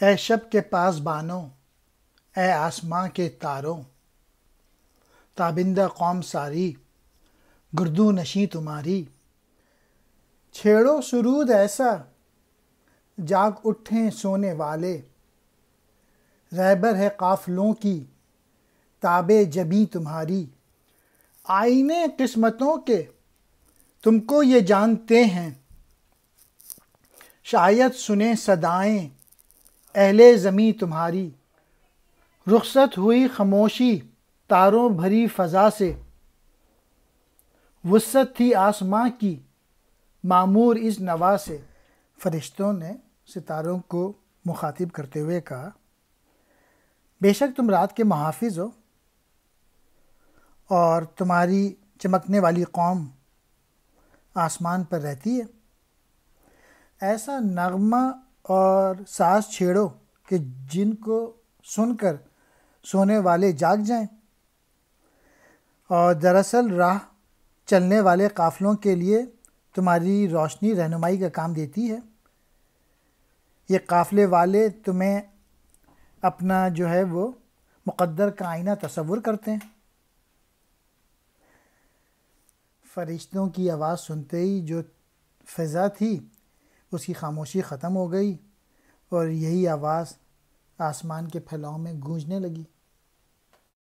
اے شب کے پاس بانوں، اے آسماں کے تاروں، تابندہ قوم ساری، گردوں نشیں تمہاری۔ چھیڑو سرود ایسا، جاگ اٹھیں سونے والے، رہبر ہے قافلوں کی تاب جبیں تمہاری۔ آئینے قسمتوں کے تم کو یہ جانتے ہیں، شاید سنیں صدائیں اہل زمیں تمہاری۔ رخصت ہوئی خاموشی تاروں بھری فضا سے، وسعت تھی آسماں کی معمور اس نوا سے۔ فرشتوں نے ستاروں کو مخاطب کرتے ہوئے کہا، بے شک تم رات کے محافظ ہو اور تمہاری چمکنے والی قوم آسمان پر رہتی ہے۔ ایسا نغمہ اور ساز چھیڑو کہ جن کو سن کر سونے والے جاگ جائیں، اور دراصل راہ چلنے والے قافلوں کے لیے تمہاری روشنی رہنمائی کا کام دیتی ہے۔ یہ قافلے والے تمہیں اپنا جو ہے وہ مقدر کا آئینہ تصور کرتے ہیں۔ فرشتوں کی آواز سنتے ہی جو فضا تھی اس کی خاموشی ختم ہو گئی، اور یہی آواز آسمان کے پھیلاؤ میں گونجنے لگی۔